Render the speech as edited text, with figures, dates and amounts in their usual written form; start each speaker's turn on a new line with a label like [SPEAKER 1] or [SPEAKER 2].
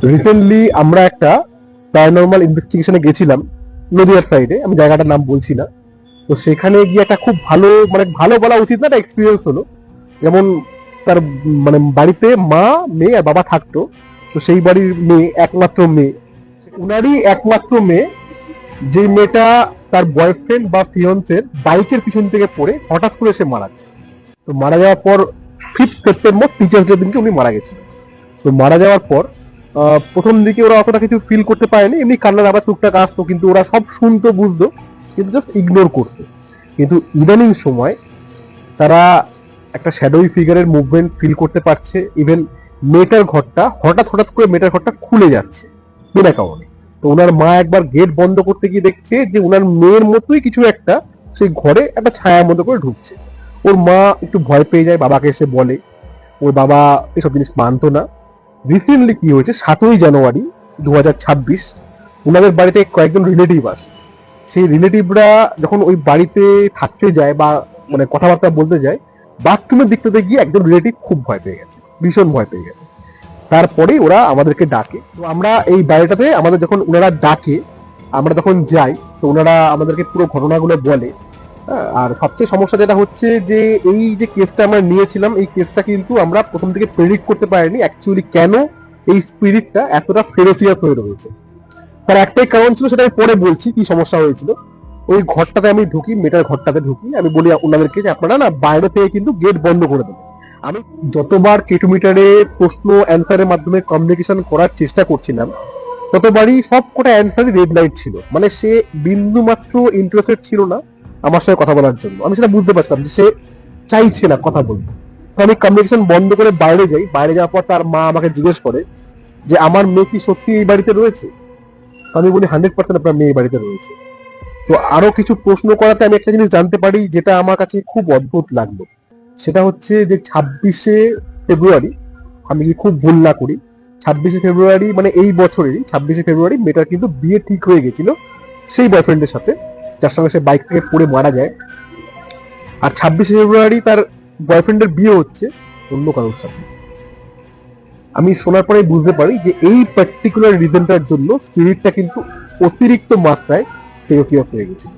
[SPEAKER 1] Recently আমরা একটা paranormal ইনভেস্টিগেশনে গেছিলাম নদীয়ার সাইডে, আমি জায়গাটার নাম বলছি না। তো সেখানে গিয়ে একটা খুব ভালো, মানে ভালো বলা উচিত না, একটা এক্সপিরিয়েন্স হলো। যেমন তার মানে বাড়িতে মা, মেয়ে আর বাবা থাকতো। তো সেই বাড়ির মেয়ে, একমাত্র মেয়ে, উনারই একমাত্র মেয়ে, যে মেয়েটা তার বয়ফ্রেন্ড বা ফিয়ন্সের বাইকের পিছন থেকে পড়ে হঠাৎ করে সে মারা যায়। তো মারা যাওয়ার পর 5th সেপ্টেম্বর টিচার্স ডে দিনকে উনি মারা গেছিলেন। তো মারা যাওয়ার পর প্রথম দিকে ওরা অতটা কিছু ফিল করতে পারেনি, এমনি কান্নার আবার টুকটাক আসতো, কিন্তু ওরা সব শুনতো, বুঝতো, কিন্তু জাস্ট ইগনোর করতো। কিন্তু ইদানিং সময় তারা একটা শ্যাডোই ফিগারের মুভমেন্ট ফিল করতে পারছে। ইভেন মেয়েটার ঘরটা হঠাৎ হঠাৎ করে মেয়েটার ঘরটা খুলে যাচ্ছে বিনা কারণে। তো ওনার মা একবার গেট বন্ধ করতে গিয়ে দেখছে যে ওনার মেয়ের মতোই কিছু একটা সেই ঘরে একটা ছায়ার মতো করে ঢুকছে। ওর মা একটু ভয় পেয়ে যায়, বাবাকে এসে বলে। ওর বাবা এসব জিনিস মানতো না। রিসেন্টলি কি হয়েছে, 7ই জানুয়ারি 2026, ওনাদের বাড়িতে কয়েকজন রিলেটিভ আসে। সেই রিলেটিভরা যখন ওই বাড়িতে থাকতে যায় বা মানে কথাবার্তা বলতে যায়, বাথরুমের দিক থেকে গিয়ে একজন রিলেটিভ খুব ভয় পেয়ে গেছে, ভীষণ ভয় পেয়ে গেছে। তারপরেই ওরা আমাদেরকে ডাকে। তো আমরা এই বাড়িটাতে, আমাদের যখন ওনারা ডাকে আমরা তখন যাই। তো ওনারা আমাদেরকে পুরো ঘটনাগুলো বলে। আর সবচেয়ে সমস্যা যেটা হচ্ছে যে এই যে কেসটা আমরা নিয়েছিলাম, এই কেসটা কিন্তু আমরা প্রথম থেকে প্রেডিক্ট করতে পারিনি অ্যাকচুয়ালি কেন এই স্পিরিটটা এতটা ফেরোসিয়াস হয়ে রয়েছে। তার একটাই কারণ ছিল, সেটা আমি পরে বলছি কি সমস্যা হয়েছিল। ওই ঘরটাতে আমি ঢুকি, মেয়েটার ঘরটাতে ঢুকি, আমি বলি ওনাদেরকে যে আপনারা না বাইরে থেকে কিন্তু গেট বন্ধ করে দেবেন। আমি যতবার কেটুমিটারে প্রশ্ন অ্যান্সারের মাধ্যমে কমিউনিকেশন করার চেষ্টা করছিলাম, ততবারই সব কটা অ্যান্সারই রেড লাইট ছিল। মানে সে বিন্দু মাত্র ইন্টারেস্টেড ছিল না আমার সঙ্গে কথা বলার জন্য। আমি সেটা বুঝতে পারছিলাম যে সে চাইছে না কথা বলতে। তো আমি কমিউনিকেশন বন্ধ করে বাইরে যাই। বাইরে যাওয়ার পর তার মা আমাকে জিজ্ঞেস করে যে আমার মেয়ে কি সত্যি এই বাড়িতে রয়েছে। আমি বলি 100% আপনার মেয়ে এই বাড়িতে রয়েছে। তো আরো কিছু প্রশ্ন করাতে আমি একটা জিনিস জানতে পারি যেটা আমার কাছে খুব অদ্ভুত লাগলো। সেটা হচ্ছে যে 26শে ফেব্রুয়ারি, আমি কি খুব ভুল না করি, 26শে ফেব্রুয়ারি মানে এই বছরেরই 26শে ফেব্রুয়ারি মেয়েটার কিন্তু বিয়ে ঠিক হয়ে গেছিল সেই বয়ফ্রেন্ডের সাথে, যার সঙ্গে সে বাইক থেকে পড়ে মারা যায়। আর 26শে ফেব্রুয়ারি তার বয়ফ্রেন্ডের বিয়ে হচ্ছে অন্য কারোর সাথে। আমি শোনার পরে বুঝতে পারি যে এই পার্টিকুলার রিজনটার জন্য স্পিরিটটা কিন্তু অতিরিক্ত মাত্রায় সিরিয়াস হয়ে গেছিল।